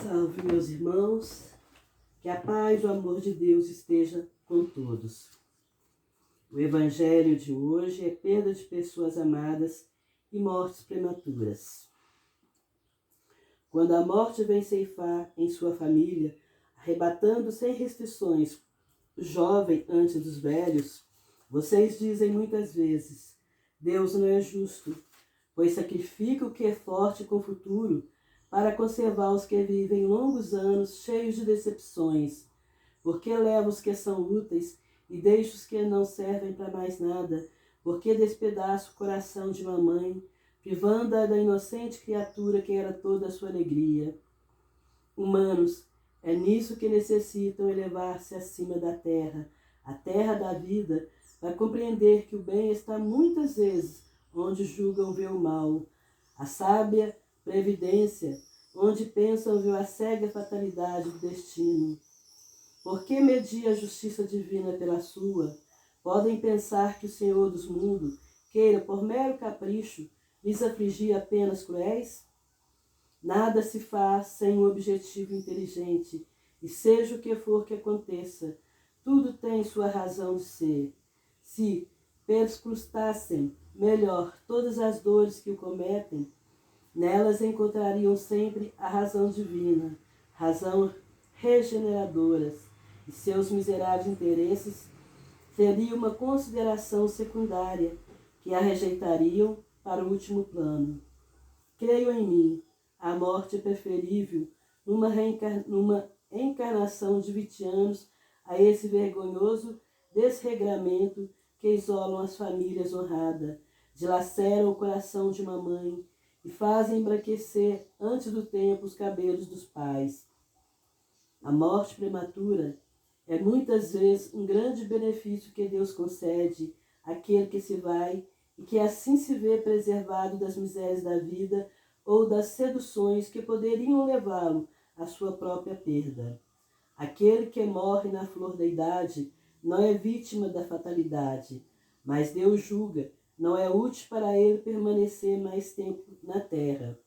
Salve, meus irmãos, que a paz e o amor de Deus esteja com todos. O evangelho de hoje é perda de pessoas amadas e mortes prematuras. Quando a morte vem ceifar em sua família, arrebatando sem restrições o jovem antes dos velhos, vocês dizem muitas vezes: Deus não é justo, pois sacrifica o que é forte com o futuro para conservar os que vivem longos anos cheios de decepções. Porque leva os que são úteis e deixa os que não servem para mais nada? Porque despedaça o coração de uma mãe, privando-a da inocente criatura que era toda a sua alegria? Humanos, é nisso que necessitam elevar-se acima da terra, a terra da vida, para compreender que o bem está muitas vezes onde julgam ver o mal. A sábia previdência, onde pensam ver a cega fatalidade do destino. Por que medir a justiça divina pela sua? Podem pensar que o Senhor dos mundos queira, por mero capricho, lhes afligir apenas cruéis? Nada se faz sem um objetivo inteligente, e seja o que for que aconteça, tudo tem sua razão de ser. Se perscrutassem melhor todas as dores que o cometem, nelas encontrariam sempre a razão divina, razão regeneradoras, e seus miseráveis interesses teriam uma consideração secundária, que a rejeitariam para o último plano. Creio em mim, a morte é preferível numa encarnação de 20 anos a esse vergonhoso desregramento que isolam as famílias honradas, dilaceram o coração de uma mãe e fazem embranquecer antes do tempo os cabelos dos pais. A morte prematura é muitas vezes um grande benefício que Deus concede àquele que se vai e que assim se vê preservado das misérias da vida ou das seduções que poderiam levá-lo à sua própria perda. Aquele que morre na flor da idade não é vítima da fatalidade, mas Deus julga, não é útil para ele permanecer mais tempo na terra.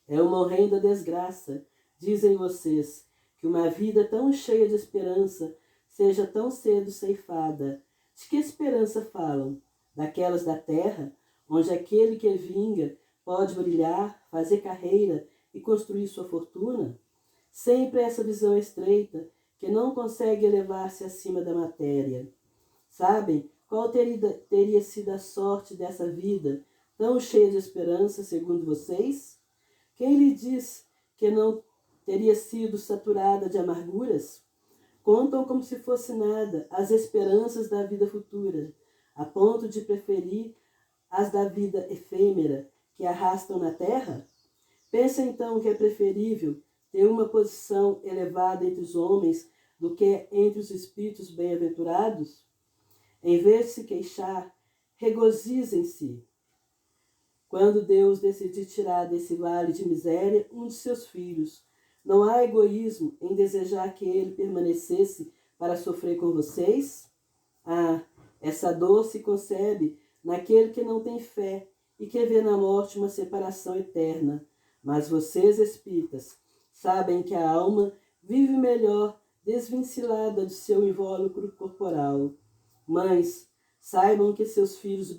É uma horrenda desgraça, dizem vocês, que uma vida tão cheia de esperança seja tão cedo ceifada. De que esperança falam? Daquelas da terra, onde aquele que vinga pode brilhar, fazer carreira e construir sua fortuna? Sempre essa visão estreita, que não consegue elevar-se acima da matéria. Sabem qual teria sido a sorte dessa vida, tão cheia de esperança, segundo vocês? Quem lhe diz que não teria sido saturada de amarguras? Contam como se fosse nada as esperanças da vida futura, a ponto de preferir as da vida efêmera que arrastam na terra? Pensa então que é preferível ter uma posição elevada entre os homens do que entre os espíritos bem-aventurados? Em vez de se queixar, regozijem-se quando Deus decidir tirar desse vale de miséria um de seus filhos. Não há egoísmo em desejar que ele permanecesse para sofrer com vocês? Ah, essa dor se concebe naquele que não tem fé e que vê na morte uma separação eterna. Mas vocês, espíritas, sabem que a alma vive melhor desvincilada do seu invólucro corporal. Mães, saibam que seus filhos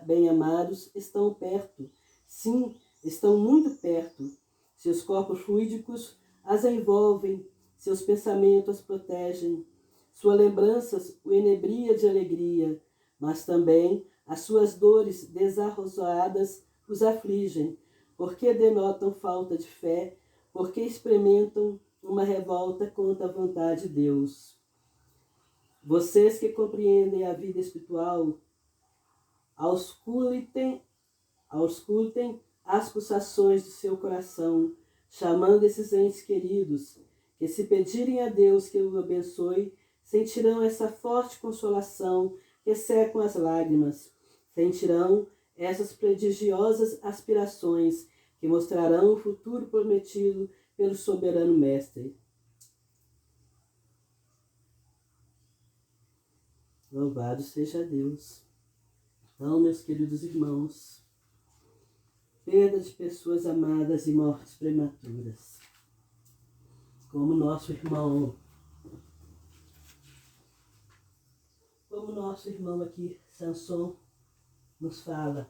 bem-amados estão perto. Sim, estão muito perto. Seus corpos fluídicos as envolvem, seus pensamentos as protegem. Suas lembranças o enebria de alegria, mas também as suas dores desarrozoadas os afligem, porque denotam falta de fé, porque experimentam uma revolta contra a vontade de Deus. Vocês que compreendem a vida espiritual, auscultem as pulsações do seu coração, chamando esses entes queridos, que se pedirem a Deus que o abençoe, sentirão essa forte consolação que secam as lágrimas, sentirão essas prodigiosas aspirações que mostrarão o futuro prometido pelo soberano Mestre. Louvado seja Deus. Então, meus queridos irmãos, perda de pessoas amadas e mortes prematuras. como nosso irmão aqui, Samson, nos fala.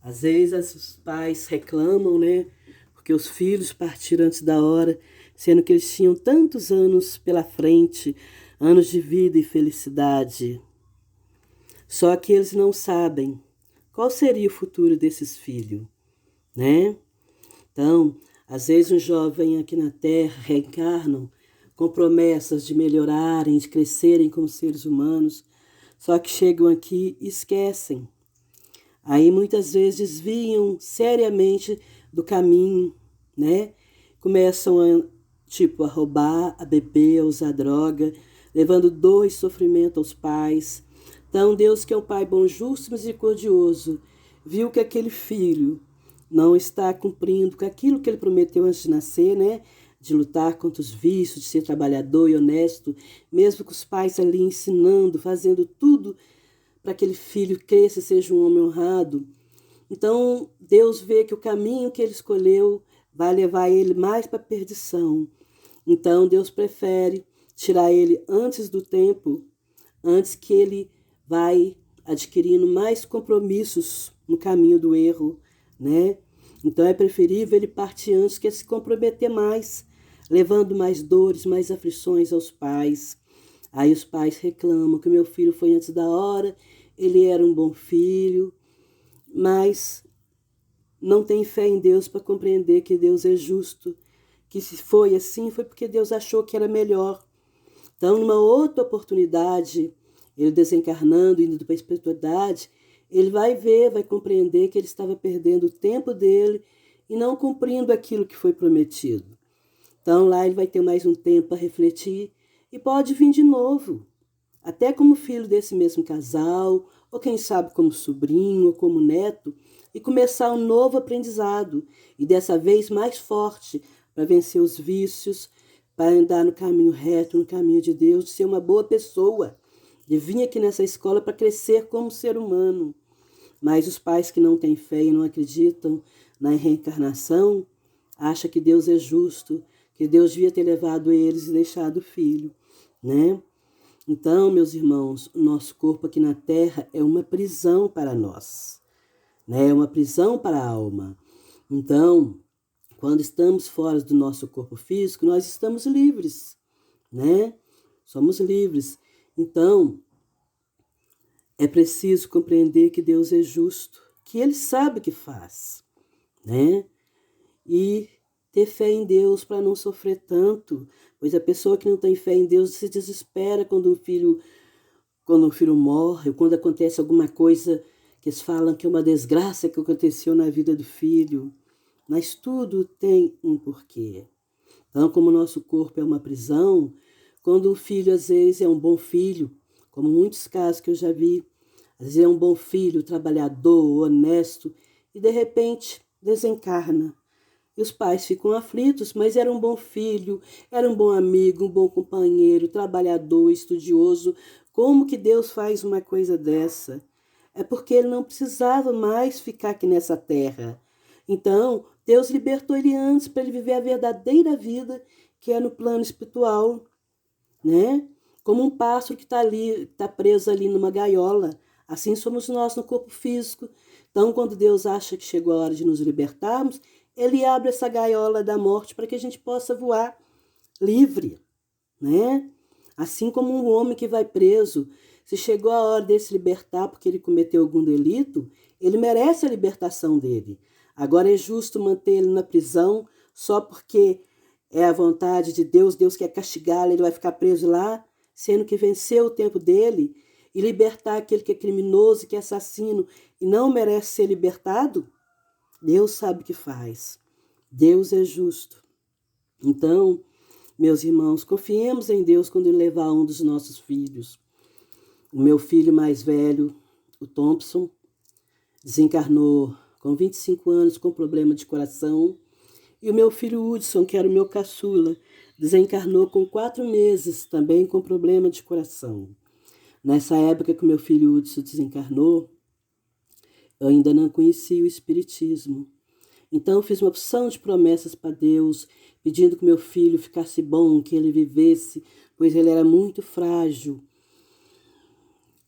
Às vezes os pais reclamam, né? Porque os filhos partiram antes da hora, sendo que eles tinham tantos anos pela frente, anos de vida e felicidade. Só que eles não sabem qual seria o futuro desses filhos, né? Então, às vezes um jovem aqui na Terra reencarnam com promessas de melhorarem, de crescerem como seres humanos, só que chegam aqui e esquecem. Aí muitas vezes desviam seriamente do caminho, né? Começam a roubar, a beber, a usar droga, levando dor e sofrimento aos pais. Então Deus, que é um Pai bom, justo e misericordioso, viu que aquele filho não está cumprindo com aquilo que ele prometeu antes de nascer, né? De lutar contra os vícios, de ser trabalhador e honesto, mesmo com os pais ali ensinando, fazendo tudo para que aquele filho cresça e seja um homem honrado. Então, Deus vê que o caminho que ele escolheu vai levar ele mais para a perdição. Então, Deus prefere tirar ele antes do tempo, antes que ele vai adquirindo mais compromissos no caminho do erro, né? Então, é preferível ele partir antes que se comprometer mais, levando mais dores, mais aflições aos pais. Aí os pais reclamam que meu filho foi antes da hora, ele era um bom filho, mas não tem fé em Deus para compreender que Deus é justo, que se foi assim foi porque Deus achou que era melhor. Então, numa outra oportunidade, ele desencarnando, indo para a espiritualidade, ele vai ver, vai compreender que ele estava perdendo o tempo dele e não cumprindo aquilo que foi prometido. Então, lá ele vai ter mais um tempo para refletir e pode vir de novo, até como filho desse mesmo casal, ou quem sabe como sobrinho, ou como neto, e começar um novo aprendizado, e dessa vez mais forte, para vencer os vícios, para andar no caminho reto, no caminho de Deus, de ser uma boa pessoa, de vir aqui nessa escola para crescer como ser humano. Mas os pais que não têm fé e não acreditam na reencarnação, acham que Deus é justo, que Deus devia ter levado eles e deixado o filho, né? Então, meus irmãos, o nosso corpo aqui na Terra é uma prisão para nós, né? É uma prisão para a alma. Então, quando estamos fora do nosso corpo físico, nós estamos livres, né? Somos livres. Então, é preciso compreender que Deus é justo, que Ele sabe o que faz, né? E ter fé em Deus para não sofrer tanto, pois a pessoa que não tem fé em Deus se desespera quando um filho morre, ou quando acontece alguma coisa que eles falam que é uma desgraça que aconteceu na vida do filho. Mas tudo tem um porquê. Então, como o nosso corpo é uma prisão, quando o filho às vezes é um bom filho, como muitos casos que eu já vi, às vezes é um bom filho, trabalhador, honesto, e de repente desencarna. E os pais ficam aflitos, mas era um bom filho, era um bom amigo, um bom companheiro, trabalhador, estudioso. Como que Deus faz uma coisa dessa? É porque ele não precisava mais ficar aqui nessa terra. Então, Deus libertou ele antes para ele viver a verdadeira vida, que é no plano espiritual, né? Como um pássaro que está ali, está preso ali numa gaiola. Assim somos nós no corpo físico. Então, quando Deus acha que chegou a hora de nos libertarmos, Ele abre essa gaiola da morte para que a gente possa voar livre, né? Assim como um homem que vai preso, se chegou a hora de se libertar porque ele cometeu algum delito, ele merece a libertação dele. Agora é justo manter ele na prisão só porque é a vontade de Deus, Deus quer castigá-lo, ele vai ficar preso lá, sendo que venceu o tempo dele, e libertar aquele que é criminoso, que é assassino e não merece ser libertado? Deus sabe o que faz. Deus é justo. Então, meus irmãos, confiemos em Deus quando Ele levar um dos nossos filhos. O meu filho mais velho, o Thompson, desencarnou com 25 anos com problema de coração. E o meu filho Hudson, que era o meu caçula, desencarnou com 4 meses, também com problema de coração. Nessa época que o meu filho Hudson desencarnou, eu ainda não conhecia o Espiritismo. Então eu fiz uma opção de promessas para Deus, pedindo que meu filho ficasse bom, que ele vivesse, pois ele era muito frágil.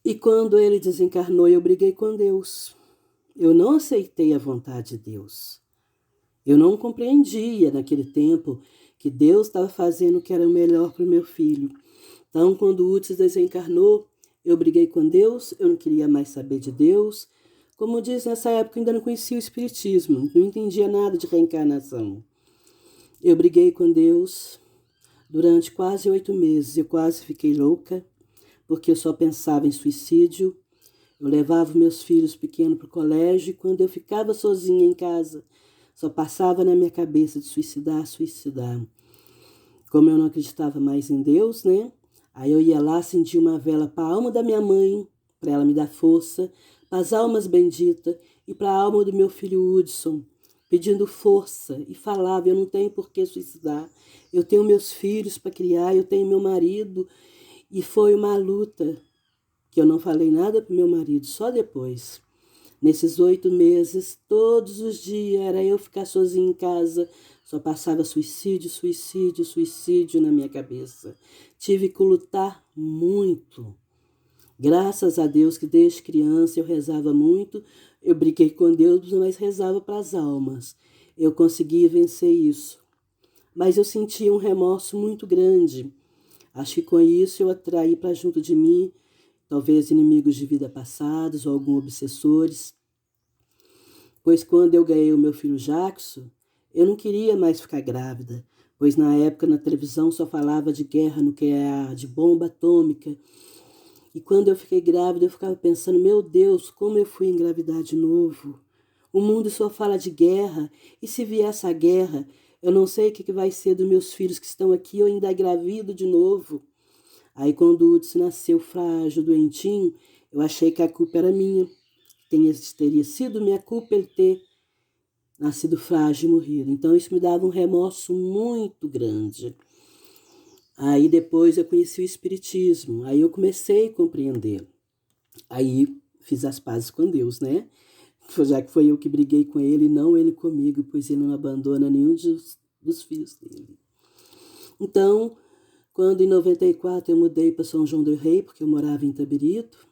E quando ele desencarnou, eu briguei com Deus. Eu não aceitei a vontade de Deus. Eu não compreendia naquele tempo que Deus estava fazendo o que era o melhor para o meu filho. Então, quando o Hudson desencarnou, eu briguei com Deus, eu não queria mais saber de Deus. Como diz, nessa época eu ainda não conhecia o Espiritismo, não entendia nada de reencarnação. Eu briguei com Deus durante quase 8 meses, eu quase fiquei louca, porque eu só pensava em suicídio. Eu levava meus filhos pequenos para o colégio e quando eu ficava sozinha em casa, só passava na minha cabeça de suicidar, suicidar. Como eu não acreditava mais em Deus, né? Aí eu ia lá, acendia uma vela para a alma da minha mãe, para ela me dar força, para as almas benditas e para a alma do meu filho Hudson, pedindo força. E falava, eu não tenho por que suicidar. Eu tenho meus filhos para criar, eu tenho meu marido. E foi uma luta que eu não falei nada para meu marido, só depois. Nesses 8 meses, todos os dias, era eu ficar sozinha em casa, só passava suicídio, suicídio, suicídio na minha cabeça. Tive que lutar muito. Graças a Deus que desde criança eu rezava muito, eu briguei com Deus, mas rezava para as almas. Eu consegui vencer isso. Mas eu sentia um remorso muito grande. Acho que com isso eu atraí para junto de mim talvez inimigos de vida passados ou alguns obsessores. Pois quando eu ganhei o meu filho Jackson, eu não queria mais ficar grávida, pois na época na televisão só falava de guerra nuclear, de bomba atômica. E quando eu fiquei grávida, eu ficava pensando, meu Deus, como eu fui engravidar de novo? O mundo só fala de guerra, e se vier essa guerra, eu não sei o que vai ser dos meus filhos que estão aqui, eu ainda engravido de novo. Aí quando o Hudson nasceu frágil, doentinho, eu achei que a culpa era minha. Teria sido minha culpa ele ter nascido frágil e morrido. Então isso me dava um remorso muito grande. Aí depois eu conheci o Espiritismo, aí eu comecei a compreender. Aí fiz as pazes com Deus, né? Já que foi eu que briguei com ele, não ele comigo, pois ele não abandona nenhum dos filhos dele. Então, quando em 94 eu mudei para São João del Rei, porque eu morava em Itabirito,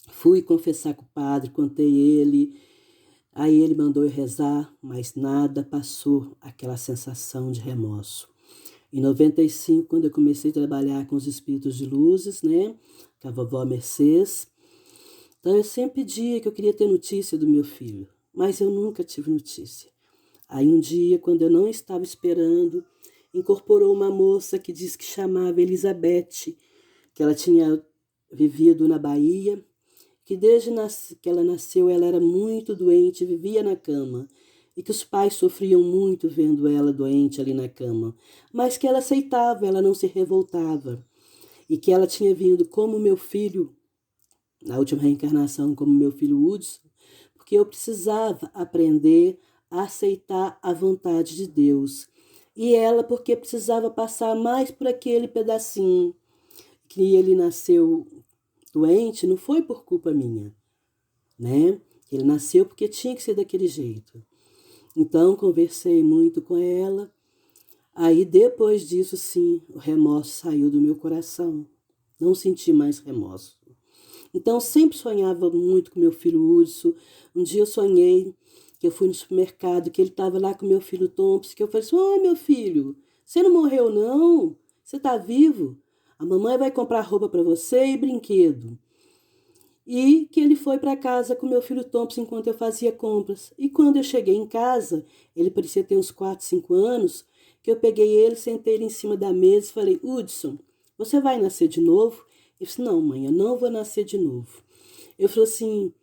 fui confessar com o padre, contei ele, aí ele mandou eu rezar, mas nada passou aquela sensação de remorso. Em 95, quando eu comecei a trabalhar com os espíritos de luzes, né, com a vovó Mercedes, então eu sempre pedia que eu queria ter notícia do meu filho, mas eu nunca tive notícia. Aí um dia, quando eu não estava esperando, incorporou uma moça que diz que chamava Elizabeth, que ela tinha vivido na Bahia, que desde que ela nasceu ela era muito doente, vivia na cama, e que os pais sofriam muito vendo ela doente ali na cama, mas que ela aceitava, ela não se revoltava, e que ela tinha vindo como meu filho, na última reencarnação como meu filho Hudson, porque eu precisava aprender a aceitar a vontade de Deus. E ela porque precisava passar mais por aquele pedacinho que ele nasceu doente, não foi por culpa minha, né? Ele nasceu porque tinha que ser daquele jeito. Então, conversei muito com ela. Aí, depois disso, sim, o remorso saiu do meu coração. Não senti mais remorso. Então, sempre sonhava muito com meu filho Urso. Um dia eu sonhei que eu fui no supermercado, que ele estava lá com meu filho Thompson, que eu falei assim, oi, meu filho, você não morreu não? Você está vivo? A mamãe vai comprar roupa para você e brinquedo. E que ele foi para casa com meu filho Thompson enquanto eu fazia compras. E quando eu cheguei em casa, ele parecia ter uns 4, 5 anos, que eu peguei ele, sentei ele em cima da mesa e falei, Hudson, você vai nascer de novo? Ele disse, não, mãe, eu não vou nascer de novo. Eu falei assim,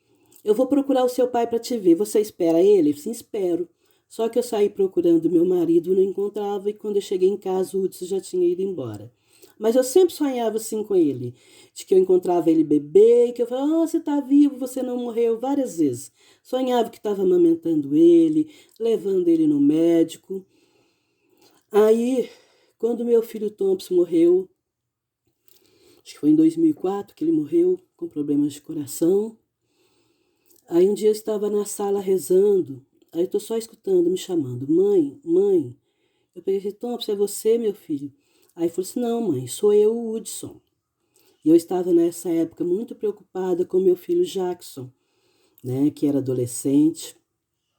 eu vou procurar o seu pai para te ver, você espera ele? Ele disse, espero. Só que eu saí procurando meu marido, não encontrava, e quando eu cheguei em casa, o Hudson já tinha ido embora. Mas eu sempre sonhava assim com ele, de que eu encontrava ele bebê, e que eu falava, você está vivo, você não morreu, várias vezes. Sonhava que estava amamentando ele, levando ele no médico. Aí, quando meu filho Thompson morreu, acho que foi em 2004 que ele morreu, com problemas de coração. Aí um dia eu estava na sala rezando, Aí eu tô só escutando, me chamando, mãe, mãe. Eu peguei e falei, Thompson, é você, meu filho? Aí ele falou assim, não, mãe, sou eu, o Hudson. E eu estava nessa época muito preocupada com meu filho Jackson, né, que era adolescente.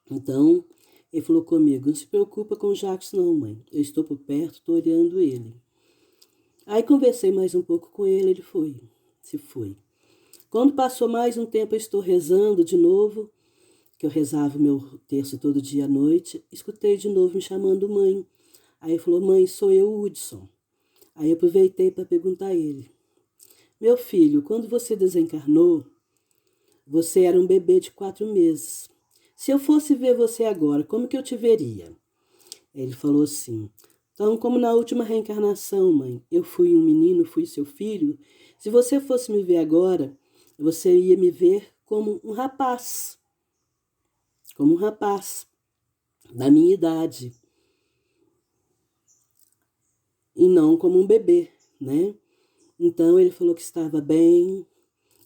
Então, ele falou comigo, não se preocupa com o Jackson não, mãe. Eu estou por perto, estou olhando ele. Aí conversei mais um pouco com ele, ele se foi. Quando passou mais um tempo, eu estou rezando de novo, que eu rezava o meu terço todo dia à noite, escutei de novo me chamando mãe. Aí ele falou, mãe, sou eu, Hudson. Aí eu aproveitei para perguntar a ele, meu filho, quando você desencarnou, você era um bebê de 4 meses. Se eu fosse ver você agora, como que eu te veria? Ele falou assim, então, como na última reencarnação, mãe, eu fui um menino, fui seu filho, se você fosse me ver agora, você ia me ver como um rapaz da minha idade, e não como um bebê, né? Então, ele falou que estava bem,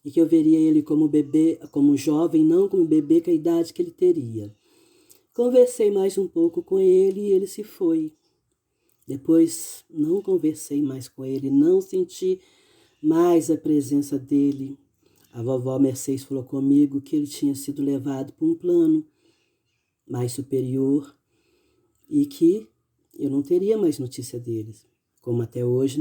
e que eu veria ele como bebê, como jovem, não como bebê com a idade que ele teria. Conversei mais um pouco com ele e ele se foi. Depois não conversei mais com ele, não senti mais a presença dele. A vovó Mercedes falou comigo que ele tinha sido levado para um plano mais superior e que eu não teria mais notícia dele. Como até hoje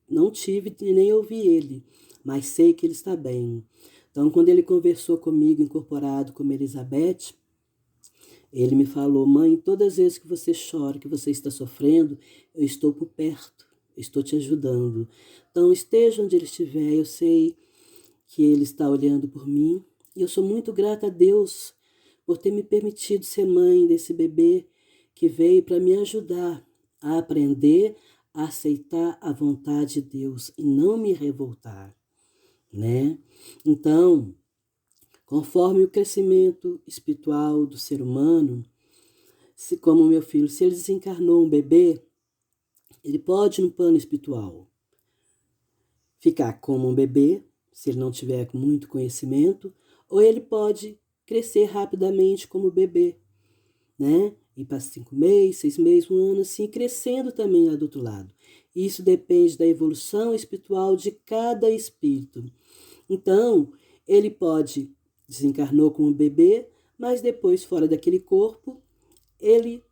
não tive e nem ouvi ele, mas sei que ele está bem. Então, quando ele conversou comigo, incorporado como Elizabeth, ele me falou, mãe, todas as vezes que você chora, que você está sofrendo, eu estou por perto, estou te ajudando. Então, esteja onde ele estiver, eu sei que ele está olhando por mim. E eu sou muito grata a Deus por ter me permitido ser mãe desse bebê que veio para me ajudar a aprender a aceitar a vontade de Deus e não me revoltar, né? Então, conforme o crescimento espiritual do ser humano, como meu filho, se ele desencarnou um bebê, ele pode, no plano espiritual, ficar como um bebê, se ele não tiver muito conhecimento, ou ele pode crescer rapidamente como bebê, né? E para 5 meses, 6 meses, 1 ano, assim, crescendo também lá do outro lado. Isso depende da evolução espiritual de cada espírito. Então, ele pode desencarnou como bebê, mas depois, fora daquele corpo, ele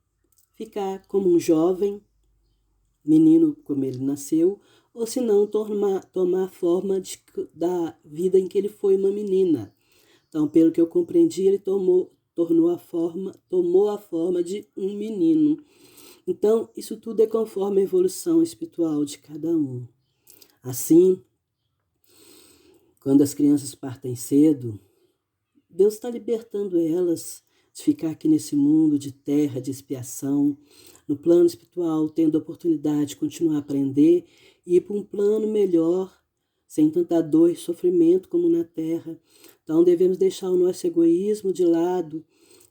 ficar como um jovem, menino como ele nasceu, ou se não, tomar a forma da vida em que ele foi uma menina. Então, pelo que eu compreendi, ele tomou a forma de um menino. Então, isso tudo é conforme a evolução espiritual de cada um. Assim, quando as crianças partem cedo, Deus está libertando elas de ficar aqui nesse mundo de terra, de expiação, no plano espiritual, tendo a oportunidade de continuar a aprender e ir para um plano melhor, sem tanta dor e sofrimento como na terra. Então devemos deixar o nosso egoísmo de lado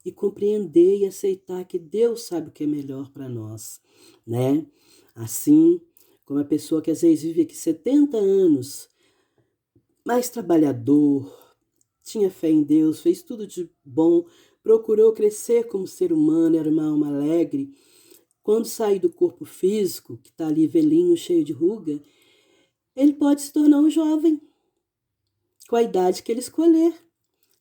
e compreender e aceitar que Deus sabe o que é melhor para nós, né? Assim, como a pessoa que às vezes vive aqui 70 anos, mais trabalhador, tinha fé em Deus, fez tudo de bom, procurou crescer como ser humano, era uma alma alegre. Quando sair do corpo físico, que está ali velhinho, cheio de ruga, ele pode se tornar um jovem, com a idade que ele escolher,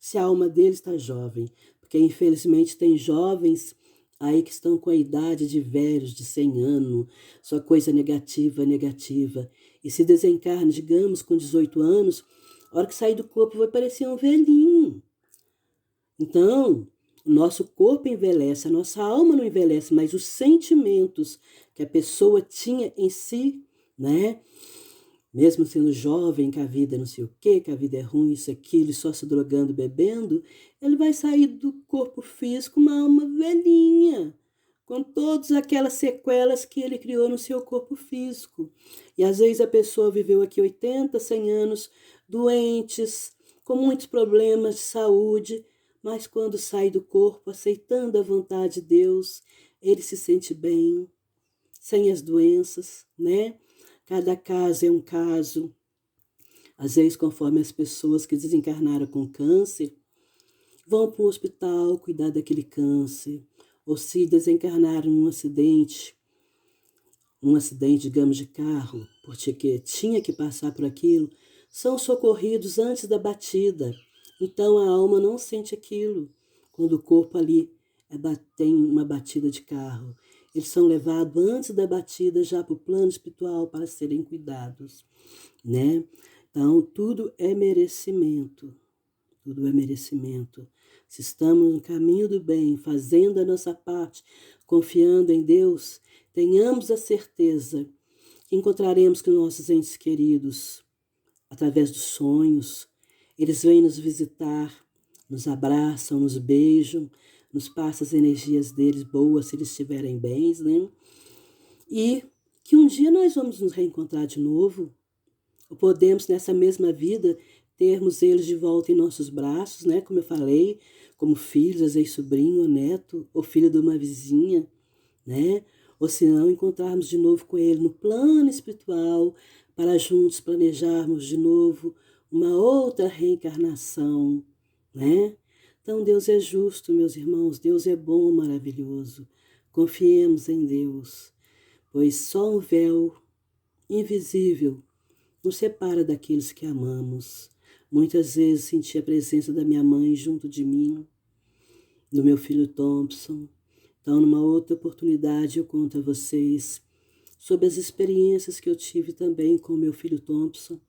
se a alma dele está jovem. Porque infelizmente tem jovens aí que estão com a idade de velhos, de 100 anos, só coisa negativa, negativa. E se desencarna, digamos, com 18 anos, a hora que sair do corpo vai parecer um velhinho. Então, o nosso corpo envelhece, a nossa alma não envelhece, mas os sentimentos que a pessoa tinha em si, né? Mesmo sendo jovem, que a vida é não sei o quê, que a vida é ruim, isso, aquilo, só se drogando, bebendo, ele vai sair do corpo físico uma alma velhinha, com todas aquelas sequelas que ele criou no seu corpo físico. E às vezes a pessoa viveu aqui 80, 100 anos, doentes, com muitos problemas de saúde, mas quando sai do corpo, aceitando a vontade de Deus, ele se sente bem, sem as doenças, né? Cada caso é um caso. Às vezes, conforme as pessoas que desencarnaram com câncer, vão para o hospital cuidar daquele câncer, ou se desencarnaram num acidente, digamos, de carro, porque tinha que passar por aquilo, são socorridos antes da batida. Então a alma não sente aquilo quando o corpo ali tem uma batida de carro. Eles são levados antes da batida já para o plano espiritual para serem cuidados, né? Então tudo é merecimento. Tudo é merecimento. Se estamos no caminho do bem, fazendo a nossa parte, confiando em Deus, tenhamos a certeza que encontraremos com nossos entes queridos através dos sonhos. Eles vêm nos visitar, nos abraçam, nos beijam, nos passam as energias deles boas, se eles estiverem bem, né? E que um dia nós vamos nos reencontrar de novo, ou podemos nessa mesma vida termos eles de volta em nossos braços, né? Como eu falei, como filhos, às vezes sobrinho ou neto, ou filho de uma vizinha, né? Ou se não, encontrarmos de novo com ele no plano espiritual, para juntos planejarmos de novo uma outra reencarnação, né? Então Deus é justo, meus irmãos, Deus é bom, maravilhoso. Confiemos em Deus, pois só um véu invisível nos separa daqueles que amamos. Muitas vezes senti a presença da minha mãe junto de mim, do meu filho Thompson. Então, numa outra oportunidade, eu conto a vocês sobre as experiências que eu tive também com o meu filho Thompson,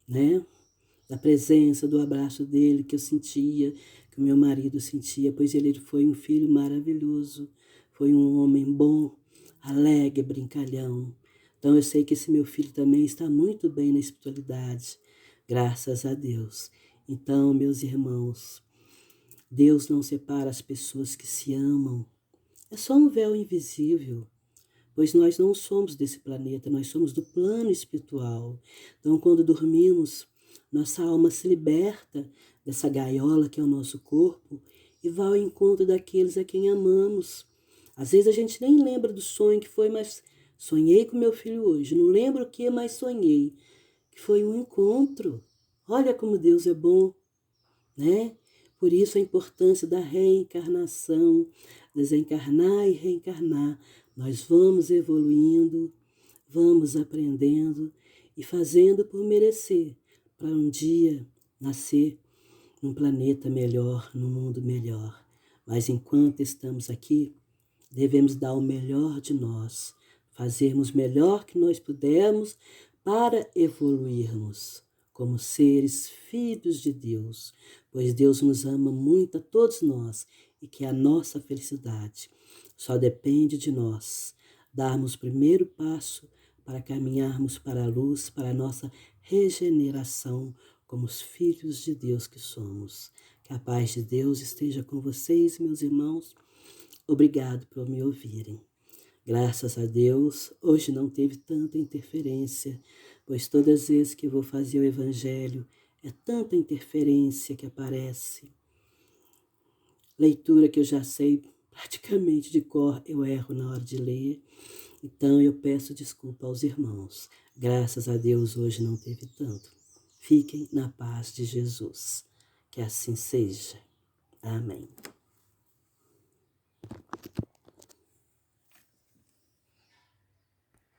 né? Da presença, do abraço dele que eu sentia, que o meu marido sentia, pois ele foi um filho maravilhoso, foi um homem bom, alegre, brincalhão. Então eu sei que esse meu filho também está muito bem na espiritualidade, graças a Deus. Então, meus irmãos, Deus não separa as pessoas que se amam. É só um véu invisível, pois nós não somos desse planeta, nós somos do plano espiritual. Então, quando dormimos, nossa alma se liberta dessa gaiola que é o nosso corpo e vai ao encontro daqueles a quem amamos. Às vezes a gente nem lembra do sonho que foi, mas sonhei com meu filho hoje. Não lembro o que, mas sonhei. Que foi um encontro. Olha como Deus é bom, né? Por isso a importância da reencarnação, desencarnar e reencarnar. Nós vamos evoluindo, vamos aprendendo e fazendo por merecer, para um dia nascer num planeta melhor, num mundo melhor. Mas enquanto estamos aqui, devemos dar o melhor de nós, fazermos o melhor que nós pudermos para evoluirmos como seres filhos de Deus, pois Deus nos ama muito a todos nós e que a nossa felicidade só depende de nós darmos o primeiro passo para caminharmos para a luz, para a nossa regeneração como os filhos de Deus que somos. Que a paz de Deus esteja com vocês, meus irmãos. Obrigado por me ouvirem. Graças a Deus, hoje não teve tanta interferência, pois todas as vezes que eu vou fazer o evangelho, é tanta interferência que aparece. Leitura que eu já sei praticamente de cor, eu erro na hora de ler. Então eu peço desculpa aos irmãos. Graças a Deus, hoje não teve tanto. Fiquem na paz de Jesus. Que assim seja. Amém.